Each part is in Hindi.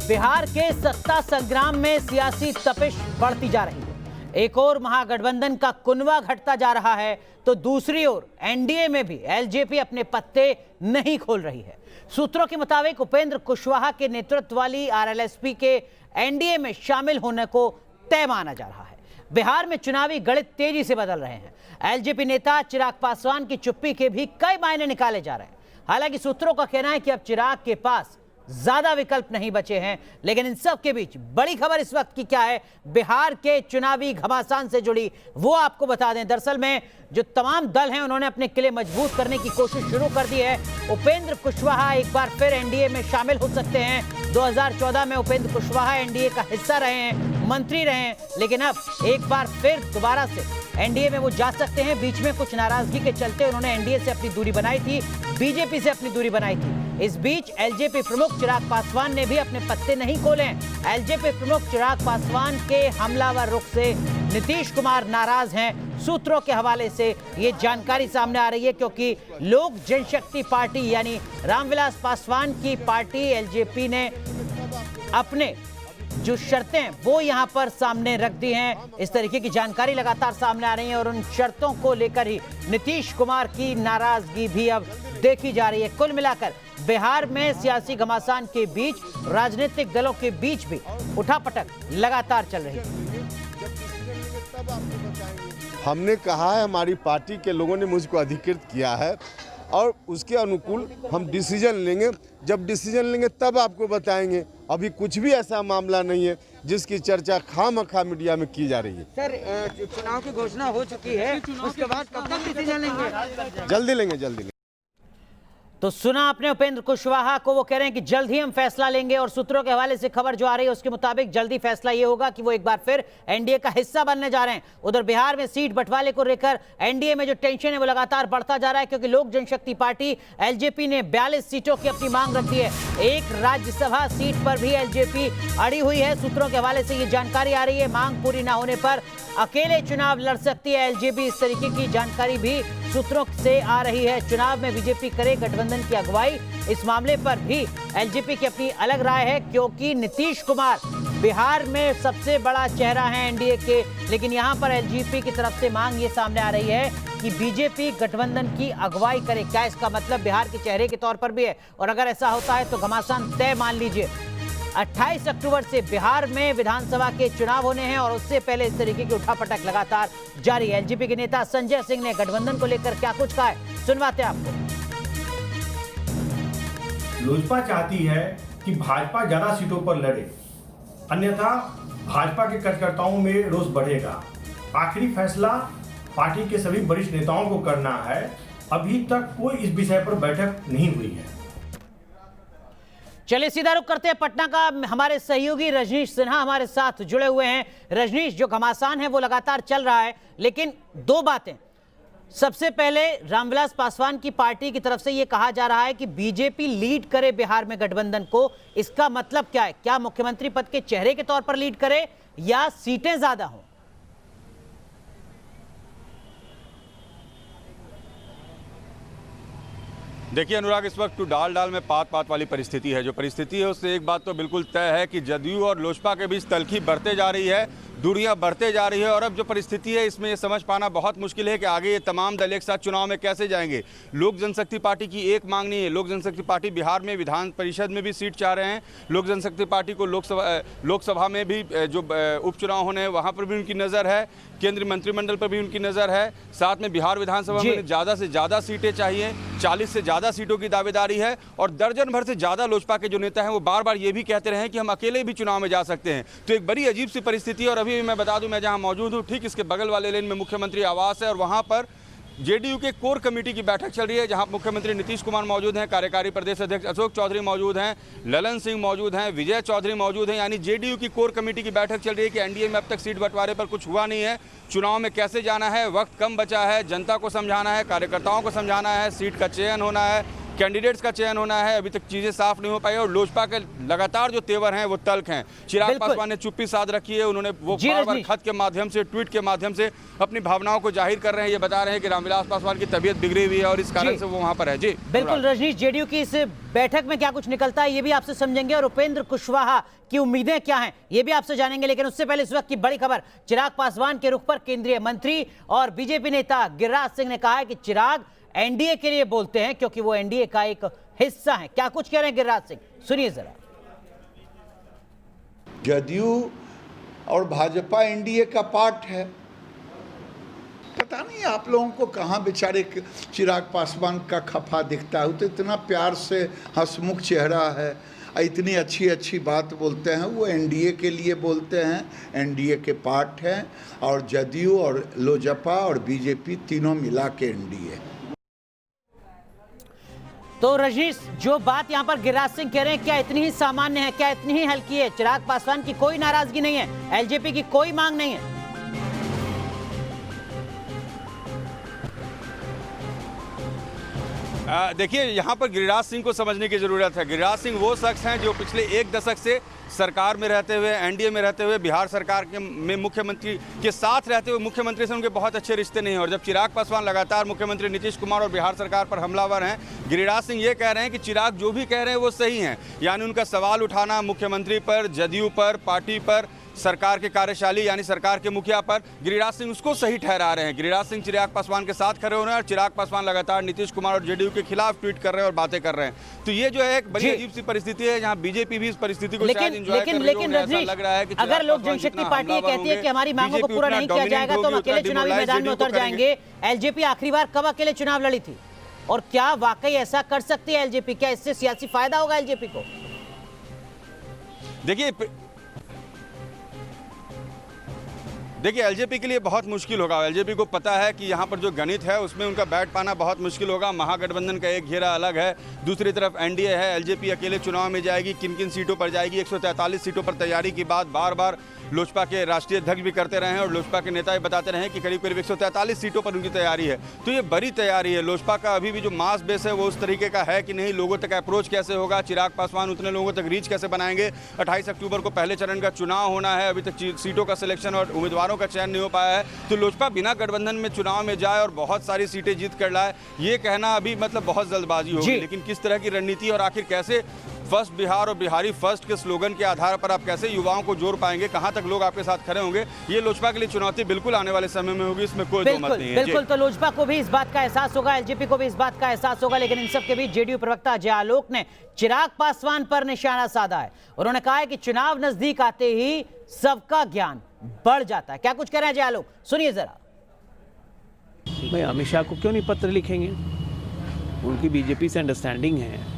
बिहार के सत्ता संग्राम में सियासी तपिश बढ़ती जा रही है। एक और महागठबंधन का कुनवा घटता जा रहा है तो दूसरी ओर एनडीए में भी एलजेपी अपने पत्ते नहीं खोल रही है। सूत्रों के मुताबिक उपेंद्र कुशवाहा के नेतृत्व वाली आरएलएसपी के एनडीए में शामिल होने को तय माना जा रहा है। बिहार में चुनावी गणित तेजी से बदल रहे हैं। एलजेपी नेता चिराग पासवान की चुप्पी के भी कई मायने निकाले जा रहे हैं। हालांकि सूत्रों का कहना है कि अब चिराग के पास ज्यादा विकल्प नहीं बचे हैं, लेकिन इन सब के बीच बड़ी खबर इस वक्त की क्या है, बिहार के चुनावी घमासान से जुड़ी, वो आपको बता दें। दरअसल में जो तमाम दल हैं उन्होंने अपने किले मजबूत करने की कोशिश शुरू कर दी है। उपेंद्र कुशवाहा एक बार फिर एनडीए में शामिल हो सकते हैं। 2014 में उपेंद्र कुशवाहा एनडीए का हिस्सा रहे हैं, मंत्री रहे हैं, लेकिन अब एक बार फिर दोबारा से एनडीए में वो जा सकते हैं। बीच में कुछ नाराजगी के चलते उन्होंने एनडीए से अपनी दूरी बनाई थी, बीजेपी से अपनी दूरी बनाई थी। इस बीच एलजेपी प्रमुख चिराग पासवान ने भी अपने पत्ते नहीं खोले। एलजेपी प्रमुख चिराग पासवान के हमलावर रुख से नीतीश कुमार नाराज हैं। सूत्रों के हवाले से ये जानकारी सामने आ रही है, क्योंकि लोक जनशक्ति पार्टी यानी रामविलास पासवान की पार्टी एलजेपी ने अपने जो शर्तें वो यहां पर सामने रख दी हैं। इस तरीके की जानकारी लगातार सामने आ रही है और उन शर्तों को लेकर ही नीतीश कुमार की नाराजगी भी अब देखी जा रही है। कुल मिलाकर बिहार में सियासी घमासान के बीच राजनीतिक दलों के बीच भी उठापटक लगातार चल रही है। हमने कहा है, हमारी पार्टी के लोगों ने मुझको अधिकृत किया है और उसके अनुकूल हम डिसीजन लेंगे। जब डिसीजन लेंगे तब आपको बताएंगे। अभी कुछ भी ऐसा मामला नहीं है जिसकी चर्चा खामखा मीडिया में की जा रही है। सर, चुनाव की घोषणा हो चुकी है, उसके बाद कब तक डिसीजन लेंगे? जल्दी लेंगे। तो सुना आपने उपेंद्र कुशवाहा को, वो कह रहे हैं कि जल्द ही हम फैसला लेंगे। और सूत्रों के हवाले से खबर जो आ रही है उसके मुताबिक जल्दी फैसला ये होगा कि वो एक बार फिर एनडीए का हिस्सा बनने जा रहे हैं। उधर बिहार में सीट बंटवारे को लेकर एनडीए में जो टेंशन है वो लगातार बढ़ता जा रहा है, क्योंकि लोक जनशक्ति पार्टी एलजेपी ने 42 सीटों की अपनी मांग रखी है। एक राज्यसभा सीट पर भी एलजेपी अड़ी हुई है। सूत्रों के हवाले से ये जानकारी आ रही है, मांग पूरी ना होने पर अकेले चुनाव लड़ सकती है एलजेपी। इस तरीके की जानकारी भी सूत्रों से आ रही है। चुनाव में बीजेपी करे गठबंधन की अगुवाई, इस मामले पर भी एलजेपी की अपनी अलग राय है, क्योंकि नीतीश कुमार बिहार में सबसे बड़ा चेहरा है एनडीए के। लेकिन यहां पर एलजेपी की तरफ से मांग ये सामने आ रही है कि बीजेपी गठबंधन की अगुवाई करे। क्या इसका मतलब बिहार के चेहरे के तौर पर भी है? और अगर ऐसा होता है तो घमासान तय मान लीजिए। 28 अक्टूबर से बिहार में विधानसभा के चुनाव होने हैं और उससे पहले इस तरीके की उठापटक लगातार जारी है। एलजेपी के नेता संजय सिंह ने गठबंधन को लेकर क्या कुछ कहा है, सुनवाते हैं आपको। लोजपा चाहती है कि भाजपा ज्यादा सीटों पर लड़े, अन्यथा भाजपा के कार्यकर्ताओं में रोष बढ़ेगा। आखिरी फैसला पार्टी के सभी वरिष्ठ नेताओं को करना है। अभी तक कोई इस विषय पर बैठक नहीं हुई है। चलिए सीधा रुख करते हैं पटना का। हमारे सहयोगी रजनीश सिन्हा हमारे साथ जुड़े हुए हैं। रजनीश, जो घमासान है वो लगातार चल रहा है, लेकिन दो बातें। सबसे पहले रामविलास पासवान की पार्टी की तरफ से यह कहा जा रहा है कि बीजेपी लीड करे बिहार में गठबंधन को। इसका मतलब क्या है? क्या मुख्यमंत्री पद के चेहरे के तौर पर लीड करे या सीटें ज्यादा हों? देखिए अनुराग, इस वक्त डाल में पात वाली परिस्थिति है। जो परिस्थिति है उससे एक बात तो बिल्कुल तय है कि जदयू और लोजपा के बीच तल्खी बढ़ते जा रही है, दूरियां बढ़ते जा रही है। और अब जो परिस्थिति है इसमें ये समझ पाना बहुत मुश्किल है कि आगे ये तमाम दल एक साथ चुनाव में कैसे जाएंगे। लोक जनशक्ति पार्टी की एक मांग नहीं है। लोक जनशक्ति पार्टी बिहार में विधान परिषद में भी सीट चाह रहे हैं। लोक जनशक्ति पार्टी को लोकसभा में भी जो उपचुनाव होने हैं वहाँ पर भी उनकी नज़र है, केंद्रीय मंत्रिमंडल पर भी उनकी नज़र है। साथ में बिहार विधानसभा में ज़्यादा से ज़्यादा सीटें चाहिए, 40 से ज़्यादा सीटों की दावेदारी है। और दर्जन भर से ज़्यादा लोजपा के जो नेता हैं वो बार बार ये भी कहते रहे हैं कि हम अकेले भी चुनाव में जा सकते हैं। तो एक बड़ी अजीब सी परिस्थिति है। और अभी मैं बता दूं, मैं जहां मौजूद हूं ठीक इसके बगल वाले लेन में मुख्यमंत्री आवास है और वहां पर जेडीयू के कोर कमेटी की बैठक चल रही है, जहां मुख्यमंत्री नीतीश कुमार मौजूद हैं, कार्यकारी प्रदेश अध्यक्ष अशोक चौधरी मौजूद हैं, ललन सिंह मौजूद हैं, विजय चौधरी मौजूद हैं। यानी जेडीयू की कोर कमेटी की बैठक चल रही है कि एनडीए में अब तक सीट बंटवारे पर कुछ हुआ नहीं है, चुनाव में कैसे जाना है, वक्त कम बचा है, जनता को समझाना है, कार्यकर्ताओं को समझाना है, सीट का चयन होना है, कैंडिडेट्स का चयन होना है, अभी तक चीजें साफ नहीं हो पाई और लोजपा के लगातार जो तेवर हैं वो तल्ख हैं। चिराग पासवान ने चुप्पी साध रखी है, उन्होंने वो बार-बार खत के माध्यम से, ट्वीट के माध्यम से अपनी भावनाओं को जाहिर कर रहे हैं। ये बता रहे हैं कि रामविलास पासवान की तबीयत बिगड़ी हुई है और इस कारण से वो वहां पर है। जी बिल्कुल रजनीश, जेडीयू की इस बैठक में क्या कुछ निकलता है ये भी आपसे समझेंगे और उपेंद्र कुशवाहा की उम्मीदें क्या हैं ये भी आपसे जानेंगे। लेकिन उससे पहले इस वक्त की बड़ी खबर, चिराग पासवान के रुख पर केंद्रीय मंत्री और बीजेपी नेता गिरिराज सिंह ने कहा है कि चिराग एनडीए के लिए बोलते हैं क्योंकि वो एनडीए का एक हिस्सा है। क्या कुछ कह रहे हैं गिरिराज सिंह, सुनिए जरा। जदयू और भाजपा एनडीए का पार्ट है। पता नहीं आप लोगों को कहाँ बेचारे चिराग पासवान का खफा दिखता है। वो तो इतना प्यार से हंसमुख चेहरा है, इतनी अच्छी अच्छी बात बोलते हैं। वो एनडीए के लिए बोलते हैं, एनडीए के पार्ट हैं और जदयू और लोजपा और बीजेपी तीनों मिला के एनडीए। तो रजनीश, जो बात यहां पर गिरिराज सिंह कह रहे हैं क्या इतनी ही सामान्य है, क्या इतनी ही हल्की है? चिराग पासवान की कोई नाराजगी नहीं है, एलजेपी की कोई मांग नहीं है। देखिए, यहाँ पर गिरिराज सिंह को समझने की जरूरत है। गिरिराज सिंह वो शख्स हैं जो पिछले एक दशक से सरकार में रहते हुए, एनडीए में रहते हुए, बिहार सरकार के में मुख्यमंत्री के साथ रहते हुए मुख्यमंत्री से उनके बहुत अच्छे रिश्ते नहीं हैं। और जब चिराग पासवान लगातार मुख्यमंत्री नीतीश कुमार और बिहार सरकार पर हमलावर हैं, गिरिराज सिंह ये कह रहे हैं कि चिराग जो भी कह रहे हैं वो सही हैं। यानी उनका सवाल उठाना मुख्यमंत्री पर, जदयू पर, पार्टी पर, सरकार के कार्यशाली यानी सरकार के मुखिया पर, गिरिराज सिंह उसको सही ठहरा रहे हैं। गिरिराज सिंह चिराग पासवान के साथ खड़े हो रहे हैं और चिराग पासवान लगातार नीतीश कुमार और जेडीयू के खिलाफ ट्वीट कर रहे हैं और बातें कर रहे हैं। तो ये जो है एक बड़ी अजीब सी परिस्थिति है, जहाँ बीजेपी भी इस परिस्थिति को शायद एंजॉय कर रही है। ऐसा लग रहा है कि अगर लोक जनशक्ति पार्टी कहती है कि हमारी मांगों को पूरा नहीं किया जाएगा तो हम अकेले चुनावी मैदान में उतर जाएंगे। एलजेपी आखिरी बार कब अकेले चुनाव लड़ी थी और क्या वाकई ऐसा कर सकती है एलजेपी? क्या इससे सियासी फायदा होगा एलजेपी को? देखिए, एलजेपी के लिए बहुत मुश्किल होगा। एलजेपी को पता है कि यहाँ पर जो गणित है उसमें उनका बैठ पाना बहुत मुश्किल होगा। महागठबंधन का एक घेरा अलग है, दूसरी तरफ एनडीए है। एलजेपी अकेले चुनाव में जाएगी, किन किन सीटों पर जाएगी? 143 सीटों पर तैयारी की बात बार बार लोजपा के राष्ट्रीय अध्यक्ष भी करते रहे हैं और लोजपा के नेता भी बताते रहे हैं कि करीब करीब 143 सीटों पर उनकी तैयारी है। तो ये बड़ी तैयारी है। लोजपा का अभी भी जो मास बेस है वो उस तरीके का है कि नहीं, लोगों तक अप्रोच कैसे होगा, चिराग पासवान उतने लोगों तक रीच कैसे बनाएंगे। 28 अक्टूबर को पहले चरण का चुनाव होना है, अभी तक सीटों का सिलेक्शन और उम्मीदवारों का चयन नहीं हो पाया है। तो लोजपा बिना गठबंधन में चुनाव में जाए और बहुत सारी सीटें जीत कर लाए, ये कहना अभी मतलब बहुत जल्दबाजी होगी। लेकिन किस तरह की रणनीति और आखिर कैसे फर्स्ट बिहार और बिहारी फर्स्ट के स्लोगन के आधार पर आप कैसे युवाओं को जोड़ पाएंगे, कहां तक लोग आपके साथ खड़े होंगे, ये लोजपा के लिए चुनौती बिल्कुल आने वाले समय में होगी, इसमें कोई दो मत नहीं है। बिल्कुल, तो लोजपा को भी इस बात का एहसास होगा, एलजेपी को भी इस बात का एहसास होगा। लेकिन इन सब के बीच जेडीयू प्रवक्ता अजय आलोक ने चिराग पासवान पर निशाना साधा है। उन्होंने कहा है कि चुनाव नजदीक आते ही सबका ज्ञान बढ़ जाता है। क्या कुछ कह रहे हैं अजय आलोक, सुनिए जरा। भाई अमित शाह को क्यों नहीं पत्र लिखेंगे? उनकी बीजेपी से अंडरस्टैंडिंग है,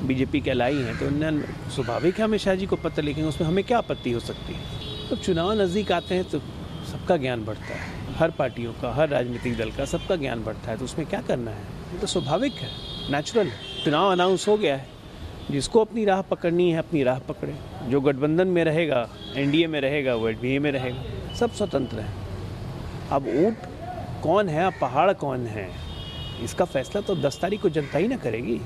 बीजेपी के लाई हैं, तो उन्हें स्वाभाविक है अमित शाह जी को पत्र लिखेंगे, उसमें हमें क्या आपत्ति हो सकती है? तो चुनाव नज़दीक आते हैं तो सबका ज्ञान बढ़ता है, हर पार्टियों का, हर राजनीतिक दल का सबका ज्ञान बढ़ता है। तो उसमें क्या करना है? ये तो स्वाभाविक है, नेचुरल है। चुनाव अनाउंस हो गया है, जिसको अपनी राह पकड़नी है अपनी राह पकड़े। जो गठबंधन में रहेगा, एनडीए में रहेगा, वो एनडीए में रहेगा, सब स्वतंत्र हैं। अब ऊँट कौन है, अब पहाड़ कौन है, इसका फैसला तो 10 तारीख को जनता ही ना करेगी।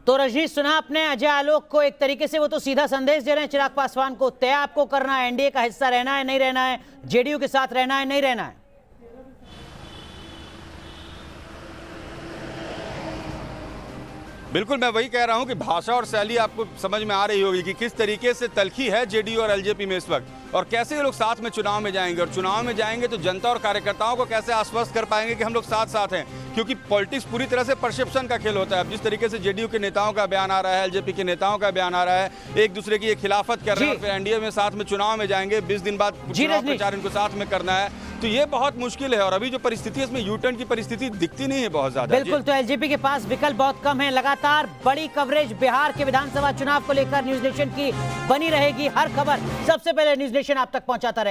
तो रजनीश, सुना आपने अजय आलोक को, एक तरीके से वो तो सीधा संदेश दे रहे हैं चिराग पासवान को, तय आपको करना है, एनडीए का हिस्सा रहना है नहीं रहना है, जेडीयू के साथ रहना है नहीं रहना है। बिल्कुल, मैं वही कह रहा हूं कि भाषा और शैली आपको समझ में आ रही होगी कि किस तरीके से तल्खी है जेडीयू और एलजेपी में इस वक्त, और कैसे ये लोग साथ में चुनाव में जाएंगे। और चुनाव में जाएंगे तो जनता और कार्यकर्ताओं को कैसे आश्वस्त कर पाएंगे कि हम लोग साथ साथ हैं, क्योंकि पॉलिटिक्स पूरी तरह से परसेप्शन का खेल होता है। अब जिस तरीके से जेडीयू के नेताओं का बयान आ रहा है, एलजेपी के नेताओं का बयान आ रहा है, एक दूसरे की खिलाफत कर रहे हैं, फिर एनडीए में साथ में चुनाव में जाएंगे, 20 दिन बाद चुनाव प्रचार इनको साथ में करना है, तो ये बहुत मुश्किल है। और अभी जो परिस्थिति है इसमें यूटर्न की परिस्थिति दिखती नहीं है बहुत ज्यादा। बिल्कुल, तो एलजेपी के पास विकल्प बहुत कम है। लगातार बड़ी कवरेज बिहार के विधानसभा चुनाव को लेकर न्यूज नेशन की बनी रहेगी। हर खबर सबसे पहले न्यूज नेशन आप तक पहुंचाता रहेगा।